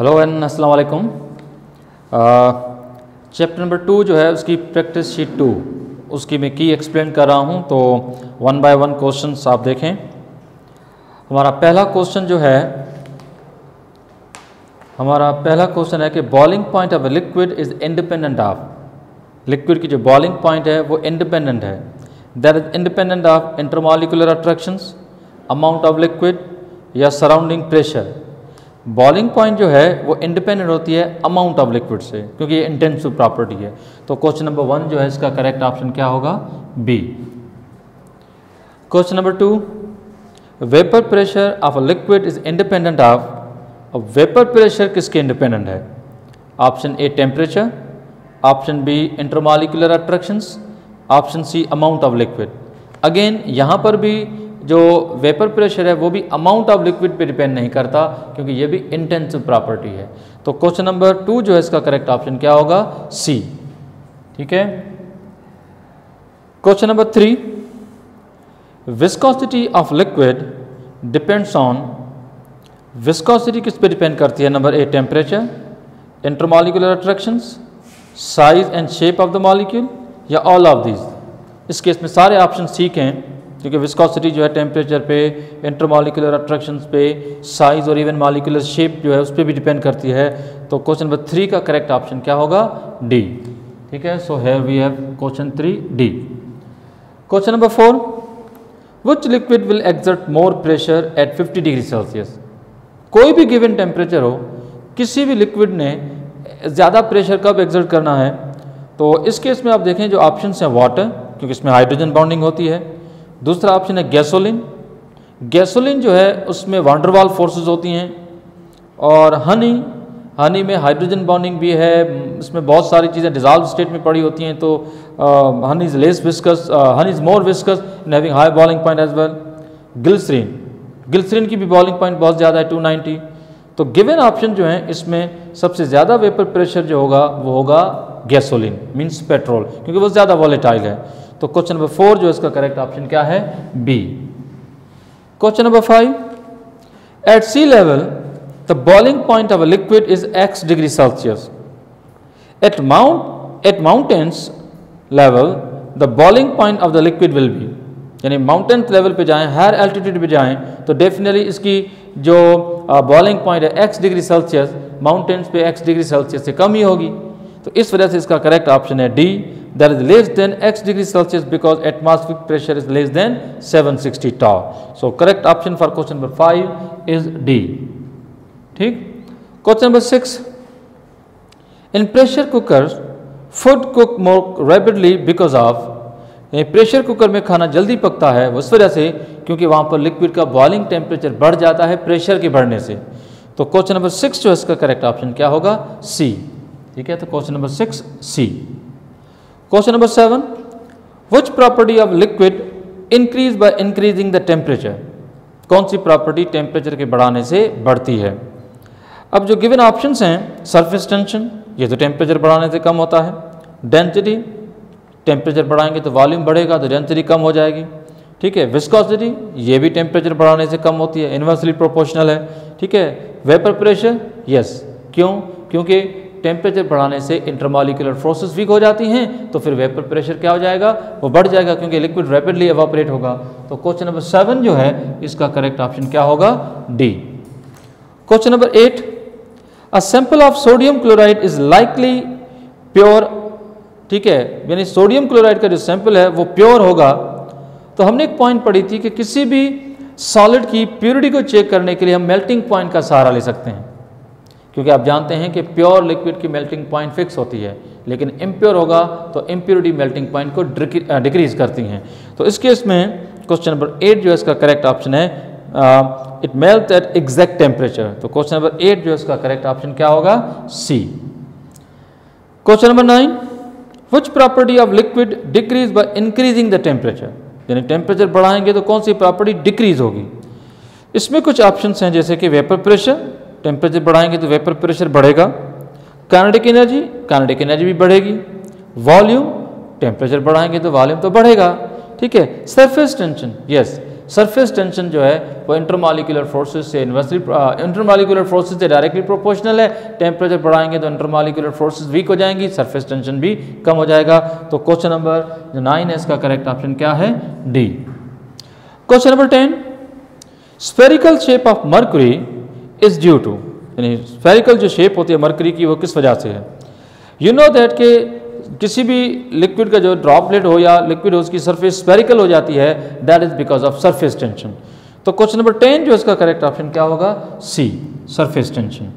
Hello and अस्सलाम वालेकुम। Chapter number 2 जो है उसकी प्रैक्टिस शीट 2 उसकी मैं की एक्सप्लेन कर रहा हूँ, तो 1 बाय 1 क्वेश्चंस आप देखें। हमारा पहला क्वेश्चन है कि boiling point of a liquid is independent of, liquid की जो बॉइलिंग पॉइंट है वो इंडिपेंडेंट है, that is independent of intermolecular attractions, amount of liquid या सराउंडिंग प्रेशर। बॉइलिंग पॉइंट जो है वो इंडिपेंडेंट होती है अमाउंट ऑफ लिक्विड से, क्योंकि ये इंटेंसिव प्रॉपर्टी है। तो क्वेश्चन नंबर 1 जो है इसका करेक्ट ऑप्शन क्या होगा? B. Question number 2, vapour pressure of a liquid is independent of. अब वेपर प्रेशर किसके इंडिपेंडेंट है? Option A temperature, option B intermolecular attractions, option C amount of liquid. Again यहाँ पर भी जो वेपर प्रेशर है वो भी अमाउंट ऑफ लिक्विड पे डिपेंड नहीं करता, क्योंकि ये भी इंटेंसिव प्रॉपर्टी है। तो क्वेश्चन नंबर 2 जो है इसका करेक्ट ऑप्शन क्या होगा? सी। ठीक है। Question number 3, viscosity of liquid depends on. Viscosity किस पे डिपेंड करती है? Number a temperature, intermolecular attractions, size and shape of the molecule, या ऑल ऑफ दीज। इस केस में सारे ऑप्शन ठीक हैं, क्योंकि विस्कोसिटी जो है टेम्परेचर पे, इंटरमॉलिक्यूलर अट्रैक्शंस पे, साइज और इवन मॉलिक्यूलर शेप जो है उस पर भी डिपेंड करती है। तो क्वेश्चन नंबर 3 का करेक्ट ऑप्शन क्या होगा? डी। ठीक है। So here we have question 3 D. Question number 4, which liquid will exert more pressure at 50 degree Celsius. कोई भी गिवन टेम्परेचर हो, किसी भी लिक्विड ने ज़्यादा प्रेशर कब एक्सर्ट करना है? तो इस केस में आप देखें जो ऑप्शन हैं वाटर, क्योंकि इसमें हाइड्रोजन बॉन्डिंग होती है। दूसरा ऑप्शन है गैसोलिन। गैसोलिन जो है उसमें वांडरवाल फोर्सेस होती हैं। और हनी में हाइड्रोजन बॉन्डिंग भी है, इसमें बहुत सारी चीज़ें डिजॉल्व स्टेट में पड़ी होती हैं। तो honey is less viscous, honey is more viscous in having high boiling point as well. Glycerine की भी बॉइलिंग पॉइंट बहुत ज़्यादा है, 290। तो गिवन ऑप्शन जो है इसमें सबसे ज़्यादा वेपर प्रेशर जो होगा वो होगा गैसोलिन, मीन्स पेट्रोल, क्योंकि वो ज़्यादा वॉलेटाइल है। तो क्वेश्चन नंबर 4 जो इसका करेक्ट ऑप्शन क्या है? B. Question number 5, at sea level the boiling point of a liquid is x degree Celsius. At mountains level the boiling point of the liquid will be. यानी mountain level पे जाएं, higher altitude पे जाएं, तो definitely इसकी जो boiling point है x degree Celsius, mountains पे x डिग्री सेल्सियस से कम ही होगी। तो इस वजह से इसका करेक्ट ऑप्शन है D, that is less than x degree Celsius, because atmospheric pressure is less than 760 torr. So correct option for question number 5 is D. ठीक। Question number 6, in pressure cookers food cook more rapidly because of। Pressure cooker में खाना जल्दी पकता है उस वजह से क्योंकि वहाँ पर लिक्विड का बॉइलिंग टेम्परेचर बढ़ जाता है प्रेशर के बढ़ने से। तो क्वेश्चन नंबर 6 जो है इसका करेक्ट ऑप्शन क्या होगा? सी। ठीक है। तो question number 6 C. Question number 7, which property of liquid increase by increasing the temperature। कौन सी प्रॉपर्टी टेम्परेचर के बढ़ाने से बढ़ती है? अब जो गिवन ऑप्शंस हैं, सरफेस टेंशन, ये तो टेम्परेचर बढ़ाने से कम होता है। डेंसिटी, टेम्परेचर बढ़ाएंगे तो वॉल्यूम बढ़ेगा तो डेंसिटी कम हो जाएगी। ठीक है। विस्कोसिटी, ये भी टेम्परेचर बढ़ाने से कम होती है, इन्वर्सली प्रोपोर्शनल है। ठीक है। वेपर प्रेशर, यस, क्यों? क्योंकि टेम्परेचर बढ़ाने से इंटरमॉलिक्यूलर फोर्सेस वीक हो जाती हैं, तो फिर वेपर प्रेशर क्या हो जाएगा? वो बढ़ जाएगा, क्योंकि लिक्विड रैपिडली एवापोरेट होगा। तो क्वेश्चन नंबर 7 जो है इसका करेक्ट ऑप्शन क्या होगा? D. Question number 8, a sample of sodium chloride is likely pure. ठीक है। यानी सोडियम क्लोराइड का जो सैंपल है वो प्योर होगा। तो हमने एक पॉइंट पढ़ी थी कि किसी भी सॉलिड की प्योरिटी को चेक करने के लिए हम मेल्टिंग पॉइंट का सहारा ले सकते हैं, क्योंकि आप जानते हैं कि प्योर लिक्विड की मेल्टिंग पॉइंट फिक्स होती है, लेकिन इम्प्योर होगा तो इम्प्योरिटी मेल्टिंग पॉइंट को डिक्रीज करती हैं। तो इस केस में क्वेश्चन नंबर 8 जो है इसका करेक्ट ऑप्शन है it melt at exact temperature. तो क्वेश्चन नंबर 8 जो है इसका करेक्ट ऑप्शन क्या होगा? C. Question number 9, which property of liquid decreases by increasing the temperature. यानी टेम्परेचर बढ़ाएंगे तो कौन सी प्रॉपर्टी डिक्रीज होगी? इसमें कुछ ऑप्शन हैं, जैसे कि वेपर प्रेशर, टेम्परेचर बढ़ाएंगे तो वेपर प्रेशर बढ़ेगा। काइनेटिक एनर्जी भी बढ़ेगी। वॉल्यूम, टेम्परेचर बढ़ाएंगे तो वॉल्यूम तो बढ़ेगा। ठीक है। Surface tension, yes, surface tension जो है वो इंटरमॉलिक्यूलर फोर्सेस से इन्वर्सली इंटरमॉलिक्यूलर फोर्सेस से डायरेक्टली प्रोपोर्शनल है। टेम्परेचर बढ़ाएंगे तो इंटरमॉलिक्यूलर फोर्सेस वीक हो जाएंगी, सरफेस टेंशन भी कम हो जाएगा। तो क्वेश्चन नंबर 9 है, इसका करेक्ट ऑप्शन क्या है? D. Question number 10, spherical shape of mercury is due to, यानी स्फेरिकल जो शेप होती है मर्क्यूरी की वो किस वजह से है? यू नो दैट के किसी भी लिक्विड का जो ड्रॉपलेट हो या लिक्विड हो उसकी सरफेस स्फेरिकल हो जाती है, that is because of surface tension. तो क्वेश्चन नंबर 10 जो इसका करेक्ट ऑप्शन क्या होगा? C, surface tension.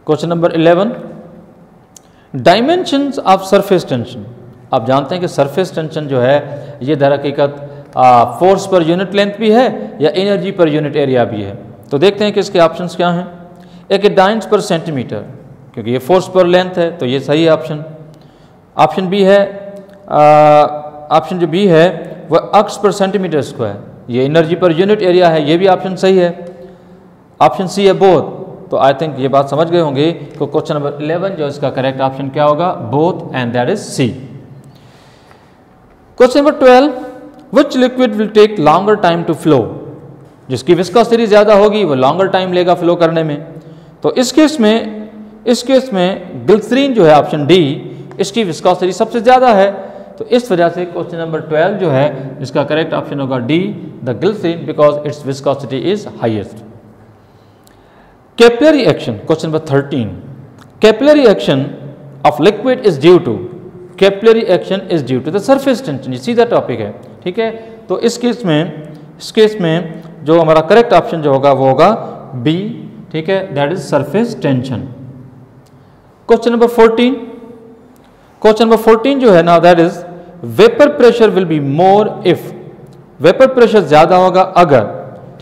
Question number 11, dimensions of surface tension. आप जानते हैं कि सरफेस टेंशन जो है ये दर हकीकत फोर्स पर यूनिट लेंथ भी है या एनर्जी पर यूनिट एरिया भी है। तो देखते हैं कि इसके ऑप्शंस क्या हैं। एक डाइंस पर सेंटीमीटर, क्योंकि ये फोर्स पर लेंथ है तो ये सही है ऑप्शन। ऑप्शन बी है, ऑप्शन जो बी है वह अक्स पर सेंटीमीटर स्क्वायर, ये एनर्जी पर यूनिट एरिया है, ये भी ऑप्शन सही है। ऑप्शन सी है बोथ। तो आई थिंक ये बात समझ गए होंगे। तो क्वेश्चन नंबर 11 जो इसका करेक्ट ऑप्शन क्या होगा? Both, and that is C. Question number 12, which liquid will take longer time to flow? जिसकी विस्कोसिटी ज़्यादा होगी वो लॉन्गर टाइम लेगा फ्लो करने में। तो इस केस में ग्लिसरीन जो है ऑप्शन डी, इसकी विस्कोसिटी सबसे ज़्यादा है। तो इस वजह से क्वेश्चन नंबर 12 जो है इसका करेक्ट ऑप्शन होगा D, the glycerine, because its viscosity is highest. Capillary action, question number 13, capillary action of liquid is due to, capillary action is due to the surface tension. ये सीधा topic है, ठीक है। तो इस केस में जो हमारा करेक्ट ऑप्शन जो होगा वो होगा बी, ठीक है, that is surface tension. Question number 14, question number 14 जो है ना, that is vapour pressure will be more if, vapour pressure ज्यादा होगा अगर,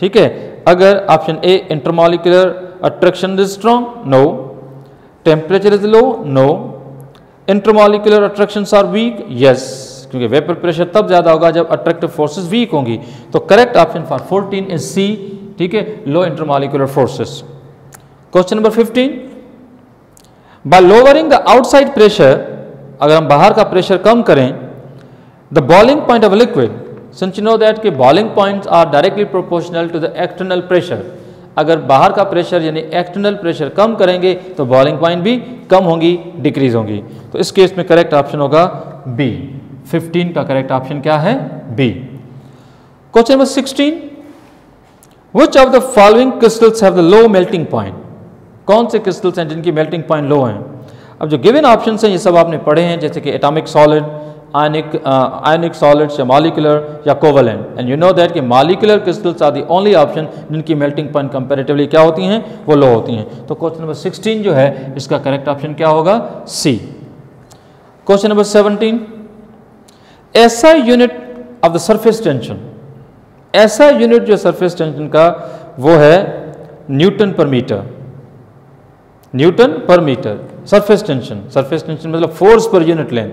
ठीक है, अगर option A intermolecular attraction is strong, no, temperature is low, no, intermolecular attractions are weak, yes, क्योंकि वेपर प्रेशर तब ज्यादा होगा जब अट्रैक्टिव फोर्सेस वीक होंगी। तो correct option for 14 is C, ठीक है, लो intermolecular forces. Question number 15, by lowering the outside pressure, अगर हम बाहर का प्रेशर कम करें, the boiling point of liquid, since you know that कि boiling points are directly proportional to the external pressure, अगर बाहर का प्रेशर यानी एक्सटर्नल प्रेशर कम करेंगे तो बॉइलिंग पॉइंट भी कम होंगी, डिक्रीज होंगी। तो इस केस में करेक्ट ऑप्शन होगा बी, 15 का करेक्ट ऑप्शन क्या है? B. Question number 16, which of the following crystals have the low melting point, कौन से क्रिस्टल्स हैं जिनकी मेल्टिंग पॉइंट लो हैं? अब जो गिवन ऑप्शंस हैं ये सब आपने पढ़े हैं, जैसे कि एटॉमिक सॉलिड, आयनिक सॉलिड्स या मॉलिक्यूलर या covalent, and you know that कि molecular crystals are the only option जिनकी मेल्टिंग पॉइंट कंपैरेटिवली क्या होती हैं? वो लो होती हैं। तो क्वेश्चन नंबर 16 जो है इसका करेक्ट ऑप्शन क्या होगा? सी। क्वेश्चन नंबर 17, ऐसा unit of the surface tension, ऐसा यूनिट जो सरफेस टेंशन का वो है न्यूटन पर मीटर, न्यूटन पर मीटर। सरफेस टेंशन मतलब force per unit length,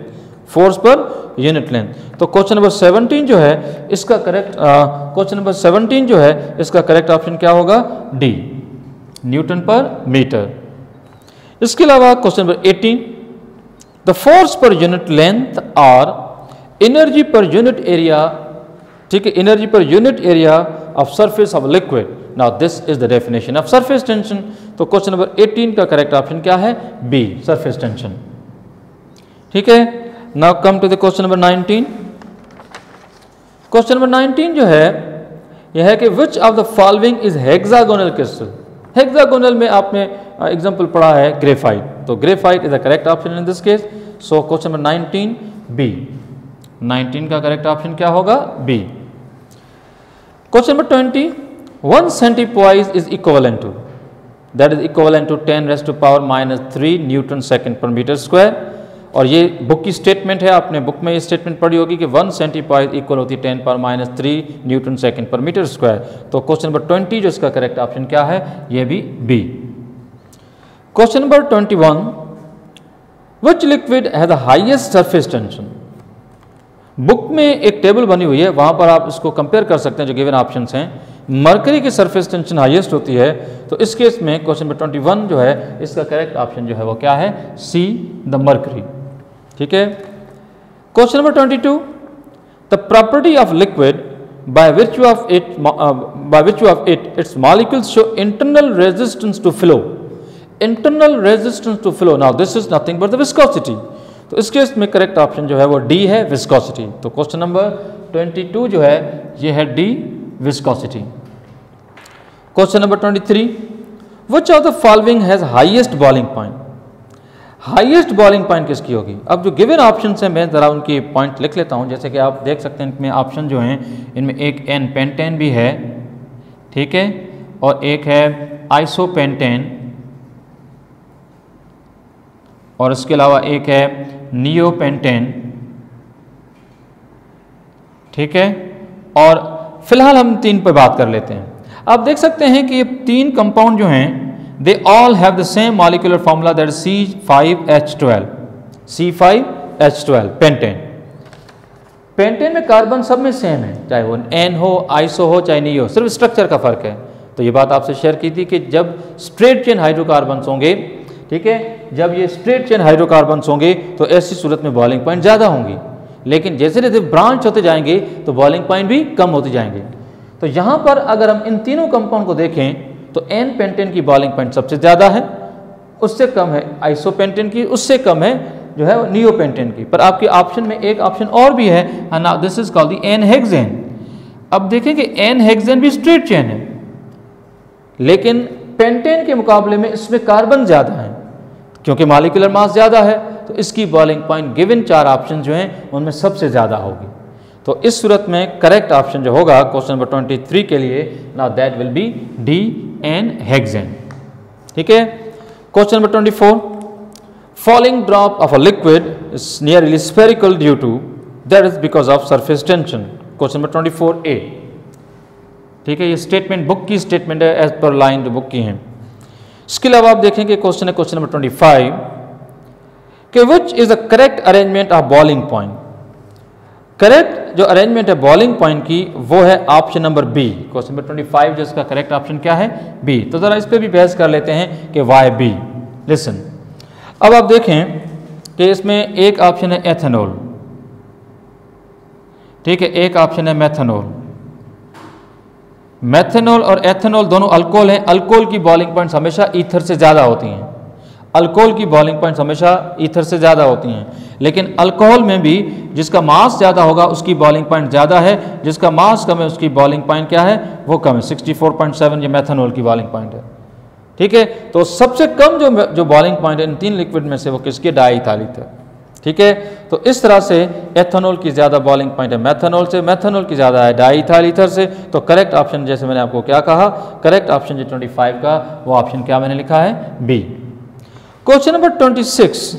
force per unit length. तो क्वेश्चन नंबर 17 जो है इसका करेक्ट, क्वेश्चन नंबर 17 जो है इसका करेक्ट ऑप्शन क्या होगा? डी, न्यूटन पर मीटर। इसके अलावा question number 18, the force per unit length और एनर्जी पर यूनिट एरिया, ठीक है, energy per unit area of surface of liquid, now this is the definition of surface tension. तो question number 18 का correct option क्या है? B, surface tension, ठीक है। Now come to the question number 19। Question number 19 जो है यह है कि which of the following is hexagonal crystal. Hexagonal में आपने एग्जांपल पढ़ा है ग्रेफाइट, तो graphite is the correct option in this case. So question number 19 B, 19 का करेक्ट ऑप्शन क्या होगा? B. Question number 20, 1 centipoise is equivalent to, that is equivalent to 10⁻³ newton second per metre square. और ये book की statement है, आपने book में ये स्टेटमेंट पढ़ी होगी कि 1 सेंटीपोइस इक्वल होती है 10⁻³ newton second per metre square. तो क्वेश्चन नंबर 20 जो इसका करेक्ट ऑप्शन क्या है? ये भी B. Question number 21, which liquid has the highest surface tension. Book में एक टेबल बनी हुई है, वहां पर आप इसको कंपेयर कर सकते हैं जो गिवन ऑप्शंस हैं। मरकरी की सरफेस टेंशन हाईएस्ट होती है, तो इस केस में क्वेश्चन नंबर 21 जो है इसका करेक्ट ऑप्शन जो है वो क्या है? सी, द मरकरी, ठीक है। Question number 22, the property of liquid by virtue of it its molecules show internal resistance to flow. Internal resistance to flow. Now this is nothing but the viscosity. तो इस case में correct option जो है वो D है, viscosity. तो question number 22 जो है ये है D, viscosity. Question number 23, which of the following has highest boiling point? Highest boiling point किसकी होगी? अब जो गिवन ऑप्शन है मैं जरा उनकी पॉइंट लिख लेता हूं। जैसे कि आप देख सकते हैं इनमें ऑप्शन जो हैं इनमें एक एन पेंटेन भी है, ठीक है, और एक है आइसोपेंटेन, और इसके अलावा एक है नियोपेंटेन, ठीक है। और फिलहाल हम तीन पर बात कर लेते हैं। आप देख सकते हैं कि ये तीन कंपाउंड जो हैं they all have the same molecular formula, that is C5H12, C5H12 pentane. Pentane में कार्बन सब में सेम है, चाहे वो एन हो, आइसो हो, चाहे नियो, सिर्फ स्ट्रक्चर का फर्क है। तो ये बात आपसे शेयर की थी कि जब स्ट्रेट चेन हाइड्रोकार्बन्स होंगे, ठीक है, जब ये स्ट्रेट चेन हाइड्रोकार्बन्स होंगे तो ऐसी सूरत में बॉइलिंग पॉइंट ज़्यादा होंगी, लेकिन जैसे जैसे ब्रांच होते जाएंगे तो बॉइलिंग पॉइंट भी कम होते जाएंगे। तो यहाँ पर अगर हम इन तीनों कंपाउंड को देखें तो एन पेंटेन की बॉइलिंग पॉइंट सबसे ज़्यादा है, उससे कम है आइसोपेंटेन की, उससे कम है जो है नियोपेंटेन की। पर आपके ऑप्शन में एक ऑप्शन और भी है, now this is called the n hexane. अब देखें कि एन हेक्सेन भी स्ट्रेट चेन है, लेकिन पेंटेन के मुकाबले में इसमें कार्बन ज़्यादा है, क्योंकि मॉलिक्यूलर मास ज़्यादा है, तो इसकी बॉइलिंग पॉइंट गिवन चार ऑप्शन जो हैं उनमें सबसे ज़्यादा होगी। तो इस सूरत में करेक्ट ऑप्शन जो होगा क्वेश्चन नंबर 23 के लिए, now that will be D, n hexane, ठीक है। Question number 24, falling drop of a liquid is nearly spherical due to, that is because of surface tension. Question number 24A, ठीक है, ये statement book की statement है, as per line जो book की है। इसके अलावा आप देखेंगे क्वेश्चन है क्वेश्चन नंबर 25 कि which is the correct arrangement of boiling point. Correct जो अरेंजमेंट है बॉइलिंग पॉइंट की वो है option number B. Question number 25 जिसका करेक्ट ऑप्शन क्या है? बी। तो जरा इस पे भी बहस कर लेते हैं कि वाई बी। लिसन, अब आप देखें कि इसमें एक ऑप्शन है एथेनॉल, ठीक है, एक ऑप्शन है मेथेनॉल। मेथेनॉल और एथेनॉल दोनों अल्कोहल हैं। अल्कोहल की बॉइलिंग पॉइंट्स हमेशा ईथर से ज़्यादा होती हैं, अल्कोहल की बॉइलिंग पॉइंट्स हमेशा ईथर से ज़्यादा होती हैं। लेकिन अल्कोहल में भी जिसका मास ज़्यादा होगा उसकी बॉइलिंग पॉइंट ज़्यादा है, जिसका मास कम है उसकी बॉइलिंग पॉइंट क्या है? वो कम है, 64.7 ये मेथेनॉल की बॉइलिंग पॉइंट है, ठीक है। तो सबसे कम जो बॉइलिंग पॉइंट है इन तीन लिक्विड में से वो किसके? डाईइथाइल ईथर, ठीक है। तो इस तरह से एथेनॉल की ज़्यादा बॉइलिंग पॉइंट है मेथेनॉल से, मेथेनॉल की ज़्यादा है डाईइथाइल ईथर से। तो करेक्ट ऑप्शन, जैसे मैंने आपको क्या कहा, करेक्ट ऑप्शन जो 25 का वो ऑप्शन क्या मैंने लिखा है? B. Question number 26,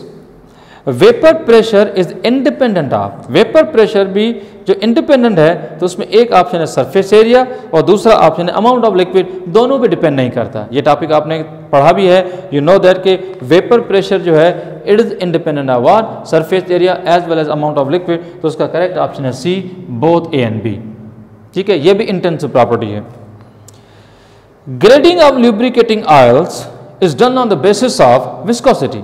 vapour pressure is independent of. Vapour pressure भी जो इंडिपेंडेंट है तो उसमें एक ऑप्शन है सरफेस एरिया और दूसरा ऑप्शन है अमाउंट ऑफ लिक्विड, दोनों पे डिपेंड नहीं करता। ये टॉपिक आपने पढ़ा भी है, यू नो दैट के वेपर प्रेशर जो है it is independent of what? Surface area as well as amount of liquid. तो उसका करेक्ट ऑप्शन है C, both A and B, ठीक है। ये भी इंटेंसिव प्रॉपर्टी है। Grading of lubricating oils is done on the basis of viscosity.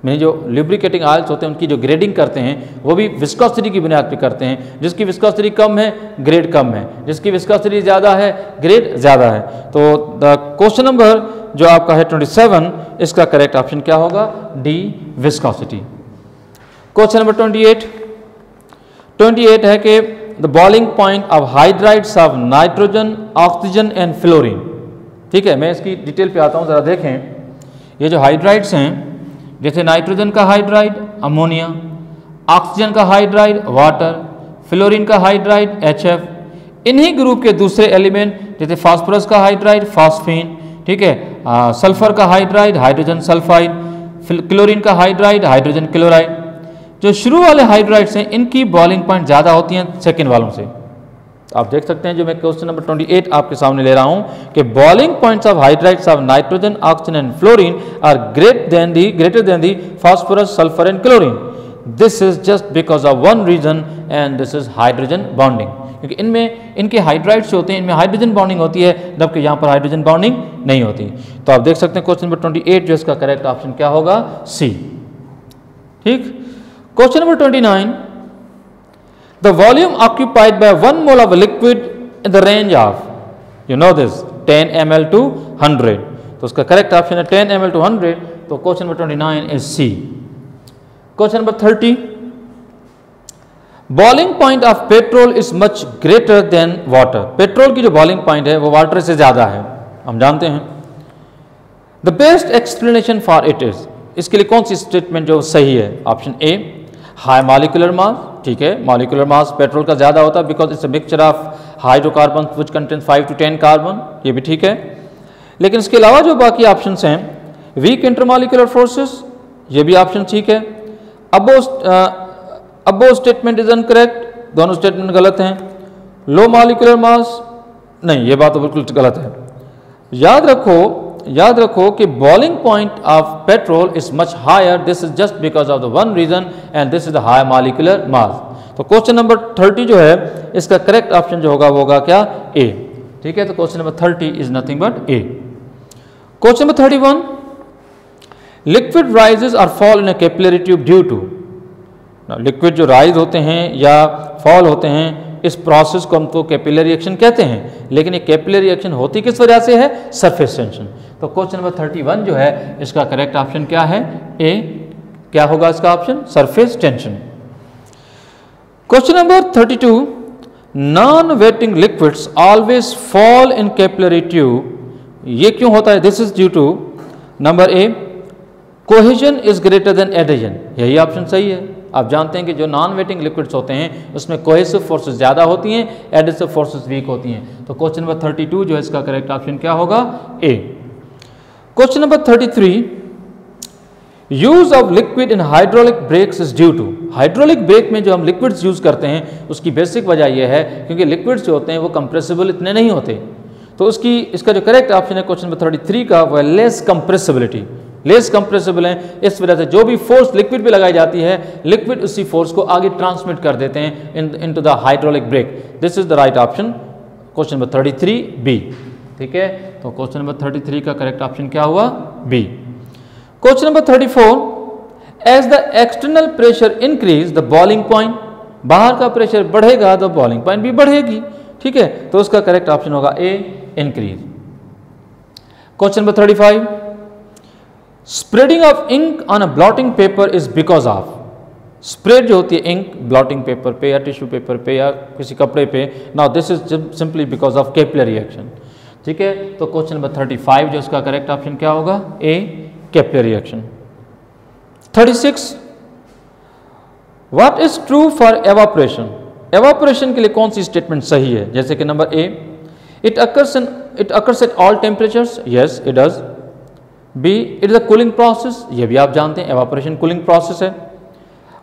में जो लुब्रिकेटिंग ऑयल्स होते हैं उनकी जो ग्रेडिंग करते हैं वो भी विस्कोसिटी की बुनियाद पे करते हैं। जिसकी विस्कोसिटी कम है ग्रेड कम है, जिसकी विस्कोसिटी ज़्यादा है ग्रेड ज़्यादा है। तो द क्वेश्चन नंबर जो आपका है 27, इसका करेक्ट ऑप्शन क्या होगा? D, viscosity. क्वेश्चन नंबर 28 है कि the boiling point of hydrides of nitrogen, oxygen and fluorine, ठीक है। मैं इसकी डिटेल पे आता हूँ, ज़रा देखें। ये जो हाइड्राइड्स हैं, जैसे नाइट्रोजन का हाइड्राइड अमोनिया, ऑक्सीजन का हाइड्राइड वाटर, फ्लोरीन का हाइड्राइड HF, इन्हीं ग्रुप के दूसरे एलिमेंट जैसे फास्फोरस का हाइड्राइड फास्फीन, ठीक है, सल्फर का हाइड्राइड हाइड्रोजन सल्फाइड, क्लोरीन का हाइड्राइड हाइड्रोजन क्लोराइड। जो शुरू वाले हाइड्राइड्स हैं इनकी बॉइलिंग पॉइंट ज़्यादा होती हैं सेकेंड वालों से। आप देख सकते हैं जो मैं क्वेश्चन नंबर 28 आपके सामने ले रहा हूं कि boiling points of hydrides of nitrogen, oxygen and fluorine are greater than the phosphorus, sulphur and chlorine. This is just because of one reason and this is hydrogen bonding. क्योंकि इनमें इनके hydrides जो होते हैं इनमें हाइड्रोजन बॉन्डिंग होती है, जबकि यहाँ पर हाइड्रोजन बॉन्डिंग नहीं होती। तो आप देख सकते हैं क्वेश्चन नंबर 28 जो इसका करेक्ट ऑप्शन क्या होगा? सी, ठीक। Question number 29, the volume occupied by 1 mole of liquid in the range of, you know this, 10 ml to 100. तो उसका करेक्ट ऑप्शन है 10 ml to 100. तो question number 29 is C. Question number 30, boiling point of petrol is much greater than water. Petrol की जो boiling point है वो water से ज्यादा है, हम जानते हैं. The best explanation for it is, इसके लिए कौन सी स्टेटमेंट जो सही है? ऑप्शन ए, हाई मॉलिक्यूलर मास. ठीक है, मॉलिक्यूलर मास पेट्रोल का ज्यादा होता है because it's a mixture of hydrocarbon which contains 5 to 10 carbon. ये भी ठीक है. लेकिन इसके अलावा जो बाकी ऑप्शंस हैं, वीक इंटरमॉलिक्यूलर फोर्सेस, ये भी ऑप्शन ठीक है. अबो स्टेटमेंट इज इनकरेक्ट, दोनों स्टेटमेंट गलत हैं. लो मॉलिक्यूलर मास, नहीं, ये बात तो बिल्कुल गलत है. याद रखो कि boiling point of petrol is much higher. This is just because of the one reason and this is the high molecular mass. तो क्वेश्चन नंबर 30 जो है इसका करेक्ट ऑप्शन जो होगा वो होगा क्या? ए. ठीक है, तो question number 30 is nothing but A. Question number 31, liquid rises और fall in a capillary tube due to. Liquid जो राइज होते हैं या फॉल होते हैं, इस प्रोसेस को हम तो कैपिलरी रिएक्शन कहते हैं, लेकिन ये कैपिलरी रिएक्शन होती किस वजह से है? Surface tension. तो क्वेश्चन नंबर 31 जो है इसका करेक्ट ऑप्शन क्या है? ए. क्या होगा इसका option? Surface tension. Question number 32, non wetting liquids always fall in capillary tube. ये क्यों होता है? This is due to number A, cohesion is greater than adhesion. यही ऑप्शन सही है. आप जानते हैं कि जो नॉन वेटिंग लिक्विड्स होते हैं उसमें कोहेसिव फोर्सेस ज़्यादा होती हैं, एडेसिव फोर्सेस वीक होती हैं. तो क्वेश्चन नंबर 32 जो है इसका करेक्ट ऑप्शन क्या होगा? A. Question number 33, use of liquid in hydraulic brakes is due to. Hydraulic brake में जो हम लिक्विड्स यूज करते हैं उसकी बेसिक वजह यह है क्योंकि लिक्विड्स जो होते हैं वो कंप्रेसिबल इतने नहीं होते. तो इसका जो करेक्ट ऑप्शन है क्वेश्चन नंबर 33 का वो है लेस कंप्रेसिबिलिटी. लेस कंप्रेसिबल है, इस वजह से जो भी फोर्स लिक्विड पे लगाई जाती है, लिक्विड उसी फोर्स को आगे ट्रांसमिट कर देते हैं into the hydraulic brake. This is the right option, question number 33 B. ठीक है, तो क्वेश्चन नंबर 33 का करेक्ट ऑप्शन क्या हुआ? B. Question number 34, as the external pressure increase the boiling point. बाहर का प्रेशर बढ़ेगा तो बॉइलिंग पॉइंट भी बढ़ेगी. ठीक है, तो उसका करेक्ट ऑप्शन होगा A, increase. Question number 35, spreading of ink on a blotting paper is because of. Spread जो होती है इंक ब्लॉटिंग पेपर पे या टिश्यू पेपर पे या किसी कपड़े पे, now this is simply because of capillary reaction. ठीक है, तो क्वेश्चन नंबर 35 जो इसका करेक्ट ऑप्शन क्या होगा? A, capillary reaction. 36, what is true for evaporation. Evaporation के लिए कौन सी स्टेटमेंट सही है? जैसे कि number A, it occurs at all temperatures. Yes it does. B, it is a cooling process. ये भी आप जानते हैं एवापोरेशन कूलिंग प्रोसेस है.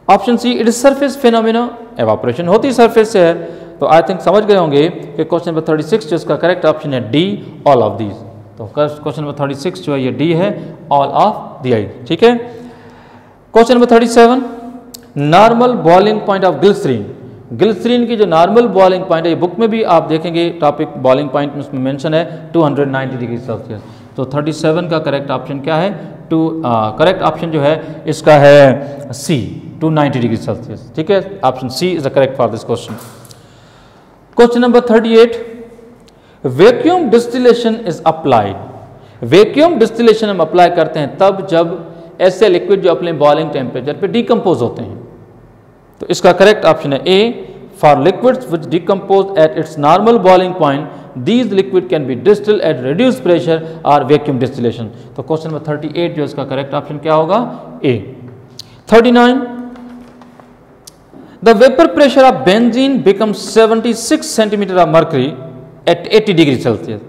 Option C, it is surface phenomena. Evaporation होती सरफेस से है. तो आई थिंक समझ गए होंगे कि क्वेश्चन नंबर 36 जो इसका करेक्ट ऑप्शन है डी, ऑल ऑफ दीज. तो क्वेश्चन नंबर 36 जो है ये डी है, ऑल ऑफ दी. ठीक है. Question number 37, normal boiling point of glycerine. Glycerine की जो नॉर्मल बॉइलिंग पॉइंट है, ये बुक में भी आप देखेंगे टॉपिक बॉइलिंग पॉइंट में उसमें मेंशन है 290 डिग्री सेल्सियस. तो 37 का करेक्ट ऑप्शन क्या है? करेक्ट ऑप्शन जो है इसका है सी, 290 डिग्री सेल्सियस. ठीक है, option C is the correct for this question. Question number 38, vacuum distillation is applied. Vacuum distillation हम अप्लाई करते हैं तब जब ऐसे लिक्विड जो अपने बॉइलिंग टेम्परेचर पे डिकम्पोज होते हैं. तो इसका करेक्ट ऑप्शन है A, for liquids which decompose at its normal boiling point these liquid can be distilled at reduced pressure or vacuum distillation. तो क्वेश्चन नंबर 38 जो इसका करेक्ट ऑप्शन क्या होगा? ए. 39, the vapor pressure of benzene becomes 76 centimeter of mercury at 80 degree Celsius.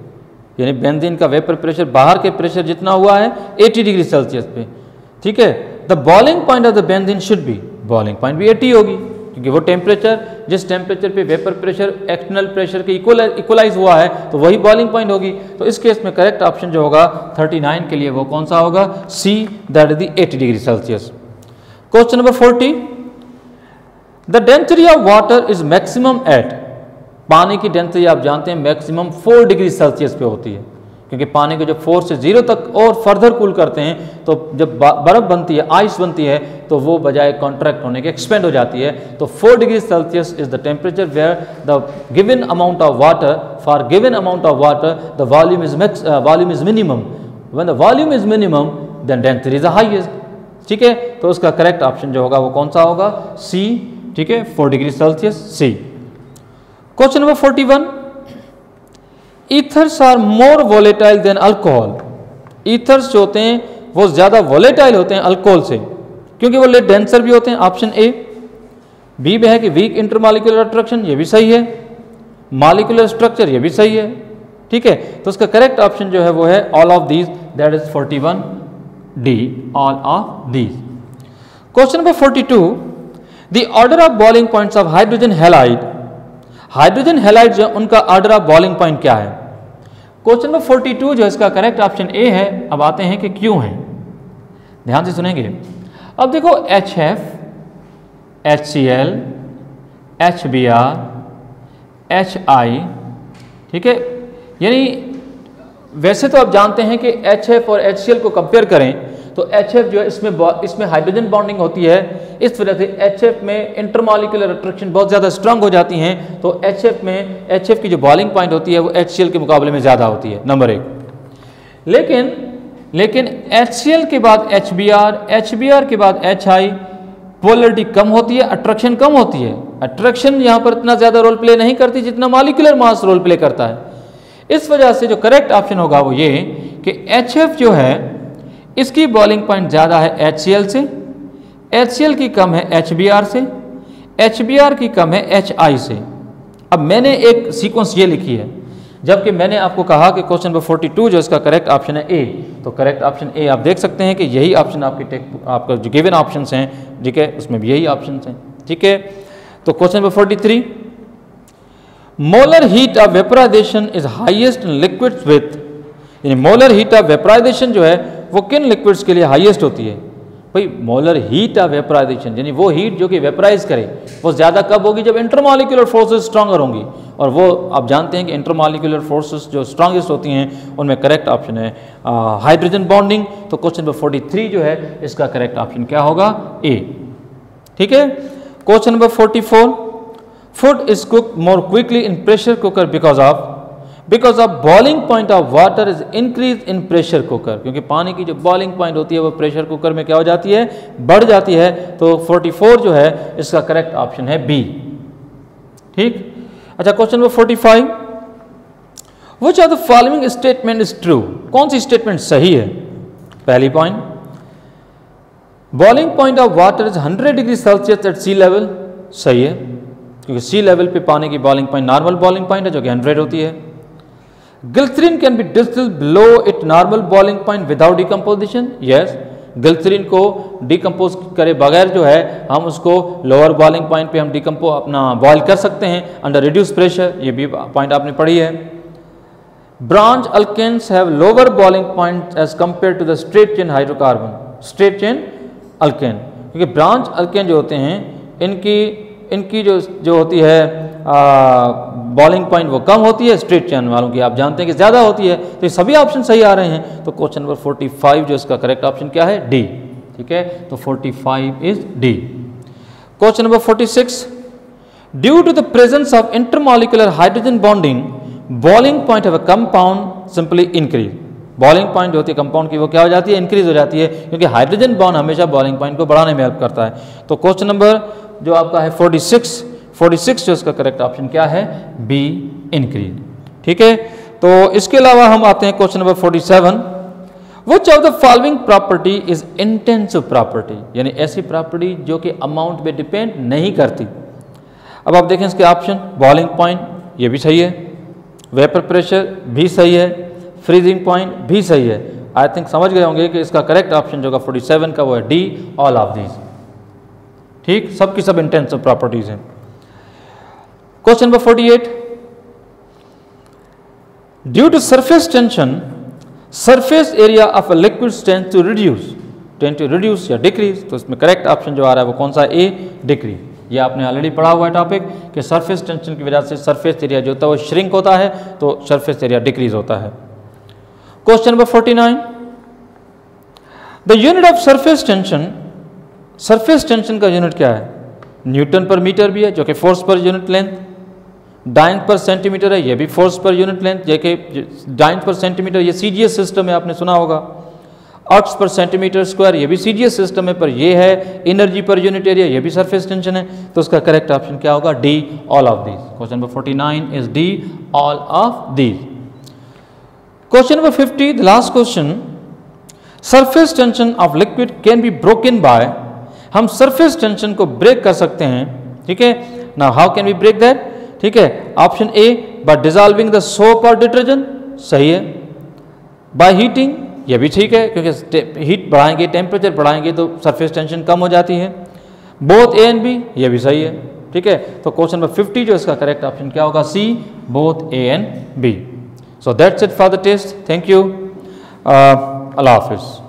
यानी benzene का vapour pressure बाहर के pressure जितना हुआ है 80 डिग्री सेल्सियस पे. ठीक है, the boiling point of the benzene should be, boiling point भी 80 होगी क्योंकि वो टेम्परेचर, जिस टेम्परेचर पे वेपर प्रेशर एक्सटर्नल प्रेशर के इक्वलाइज हुआ है तो वही बॉइलिंग पॉइंट होगी. तो इस केस में करेक्ट ऑप्शन जो होगा 39 के लिए वो कौन सा होगा? C, that is the 80 degree Celsius. Question number 40, the density of water is maximum at. पानी की डेंसिटी आप जानते हैं मैक्सिमम 4 डिग्री सेल्सियस पे होती है. क्योंकि पानी को जब 4 से 0 तक और फर्दर कूल करते हैं तो जब बर्फ़ बनती है, आइस बनती है, तो वो बजाय कॉन्ट्रैक्ट होने के एक्सपेंड हो जाती है। तो 4 degree Celsius is the temperature where the given amount of water, for given amount of water the volume is minimum, when the volume is minimum then density is the highest. ठीक है, तो उसका correct option जो होगा वो कौन सा होगा? सी। ठीक है, 4 degree Celsius, C. Question number 41, ethers are more volatile than alcohol. Ethers जो होते हैं वो ज़्यादा वोलेटाइल होते हैं अल्कोहल से, क्योंकि वो लेस डेंसर भी होते हैं। Option A. बी में है कि वीक इंटरमॉलिक्यूलर अट्रैक्शन, ये भी सही है। मॉलिक्यूलर स्ट्रक्चर, ये भी सही है। ठीक है, तो उसका करेक्ट ऑप्शन जो है वो है all of these, that is 41 D, all of these. Question number 42, the order of boiling points of hydrogen halide. Hydrogen halide जो उनका ऑर्डर ऑफ बॉइलिंग पॉइंट क्या है? क्वेश्चन नंबर 42 जो इसका करेक्ट ऑप्शन ए है। अब आते हैं कि क्यों है, ध्यान से सुनेंगे। अब देखो HF, HCl, HBr, HI, ठीक है, यानी वैसे तो आप जानते हैं कि HF और HCl को कंपेयर करें तो HF जो है इसमें हाइड्रोजन बॉन्डिंग होती है, इस वजह से HF में इंटरमॉलिक्यूलर अट्रैक्शन बहुत ज़्यादा स्ट्रांग हो जाती हैं, तो HF की जो बॉइलिंग पॉइंट होती है वो HCl के मुकाबले में ज़्यादा होती है, नंबर 1। लेकिन HCl के बाद HBr के बाद HI, पोलरिटी कम होती है, अट्रैक्शन कम होती है। अट्रैक्शन यहाँ पर इतना ज़्यादा रोल प्ले नहीं करती जितना मॉलिक्यूलर मास रोल प्ले करता है। इस वजह से जो करेक्ट ऑप्शन होगा वो ये कि HF जो है इसकी बॉइलिंग पॉइंट ज़्यादा है HCl से, HCl की कम है HBr से, HBr की कम है HI से। अब मैंने एक सीक्वेंस ये लिखी है, जबकि मैंने आपको कहा कि क्वेश्चन नंबर 42 जो इसका करेक्ट ऑप्शन है ए, तो करेक्ट ऑप्शन ए आप देख सकते हैं कि यही ऑप्शन आपका जो गिवन ऑप्शंस हैं, ठीक है, उसमें भी यही ऑप्शंस हैं। ठीक है, तो question number 43, molar heat of vaporisation is highest in liquids with, यानी मोलर हीट ऑफ वेपराइजेशन जो है वो किन लिक्विड्स के लिए हाईएस्ट होती है? भाई मोलर हीट ऑफ वेपराइजेशन यानी वो हीट जो कि वेपराइज करे वो ज़्यादा कब होगी? जब इंटरमॉलिक्यूलर फोर्सेस स्ट्रांगर होंगी, और वो आप जानते हैं कि इंटरमॉलिक्यूलर फोर्सेस जो स्ट्रांगेस्ट होती हैं उनमें करेक्ट ऑप्शन है हाइड्रोजन बॉन्डिंग। तो क्वेश्चन नंबर 43 जो है इसका करेक्ट ऑप्शन क्या होगा? ए। ठीक है, question number 44, food is cook more quickly in pressure cooker because of boiling point of water is increase in pressure cooker, क्योंकि पानी की जो बॉइलिंग पॉइंट होती है वो प्रेशर कुकर में क्या हो जाती है? बढ़ जाती है। तो 44 जो है इसका करेक्ट ऑप्शन है बी। ठीक, अच्छा question number 45, which of the following statement is true? कौन सी स्टेटमेंट सही है? पहली point, boiling point of water is 100 degree Celsius at sea level, सही है, क्योंकि सी लेवल पे पानी की boiling point normal boiling point है जो कि 100 होती है। Glycerine can be distilled below it normal boiling point without decomposition, yes, glycerine को डिकम्पोज करे बगैर जो है हम उसको लोअर बॉइलिंग पॉइंट पे हम अपना बॉयल कर सकते हैं अंडर रिड्यूस प्रेशर, ये भी पॉइंट आपने पढ़ी है। Branch alkanes have lower boiling point as compare to the straight chain hydrocarbon, straight chain alkane, क्योंकि ब्रांच अल्केन जो होते हैं इनकी जो होती है बॉइलिंग पॉइंट वो कम होती है, स्ट्रेट चेन वालों की आप जानते हैं कि ज़्यादा होती है। तो ये सभी ऑप्शन सही आ रहे हैं। तो क्वेश्चन नंबर 45 जो इसका करेक्ट ऑप्शन क्या है? डी। ठीक है, तो 45 is D. Question number 46, due to the presence of intermolecular hydrogen bonding boiling point of a compound simply increase. Boiling point जो होती है कंपाउंड की वो क्या हो जाती है? इंक्रीज हो जाती है, क्योंकि हाइड्रोजन बॉन्ड हमेशा बॉइलिंग पॉइंट को बढ़ाने में हेल्प करता है। तो क्वेश्चन नंबर जो आपका है 46 जो इसका करेक्ट ऑप्शन क्या है? B, increase. ठीक है, तो इसके अलावा हम आते हैं question number 47, which of the following property is intensive property, यानी ऐसी प्रॉपर्टी जो कि अमाउंट पे डिपेंड नहीं करती। अब आप देखें इसके ऑप्शन, बॉइलिंग पॉइंट ये भी सही है, वेपर प्रेशर भी सही है, फ्रीजिंग पॉइंट भी सही है। आई थिंक समझ गए होंगे कि इसका करेक्ट ऑप्शन जो 47 का वो है डी, ऑल ऑफ दीज। ठीक, सबकी सब इंटेंसिव प्रॉपर्टीज हैं। Question number 48, due to surface tension surface area of a liquid tend to reduce या डिक्रीज। तो इसमें करेक्ट ऑप्शन जो आ रहा है वो कौन सा? ए, डिक्रीज। ये आपने ऑलरेडी पढ़ा हुआ है टॉपिक कि सरफेस टेंशन की वजह से सरफेस एरिया जो होता है वो श्रिंक होता है, तो सरफेस एरिया डिक्रीज होता है। Question number 49, the unit of surface tension का यूनिट क्या है? न्यूटन पर मीटर भी है जो कि force per unit length, dyne per centimetre है, ये भी फोर्स पर यूनिट लेंथ, जो कि डाइंग पर सेंटीमीटर, ये सीजीएस सिस्टम है, आपने सुना होगा। अर्ट्स पर सेंटीमीटर स्क्वायर, ये भी सीजीएस सिस्टम है, पर ये है एनर्जी पर यूनिट एरिया, ये भी सरफेस टेंशन है। तो उसका करेक्ट ऑप्शन क्या होगा? D, all of these. Question number 49 is D, all of these. Question number 50, the last question, surface tension of liquid can be broken by, हम surface tension को break कर सकते हैं, ठीक है ना। How can we break that? ठीक है, option A, by dissolving the soap और डिटर्जेंट, सही है। बाय हीटिंग, ये भी ठीक है, क्योंकि हीट बढ़ाएंगे, टेम्परेचर बढ़ाएंगे तो सरफेस टेंशन कम हो जाती है। बोथ ए एंड बी, ये भी सही है, ठीक है। तो क्वेश्चन नंबर 50 जो इसका करेक्ट ऑप्शन क्या होगा? C, both A and B. So that's it for the test. Thank you, अल्लाह हाफिज़।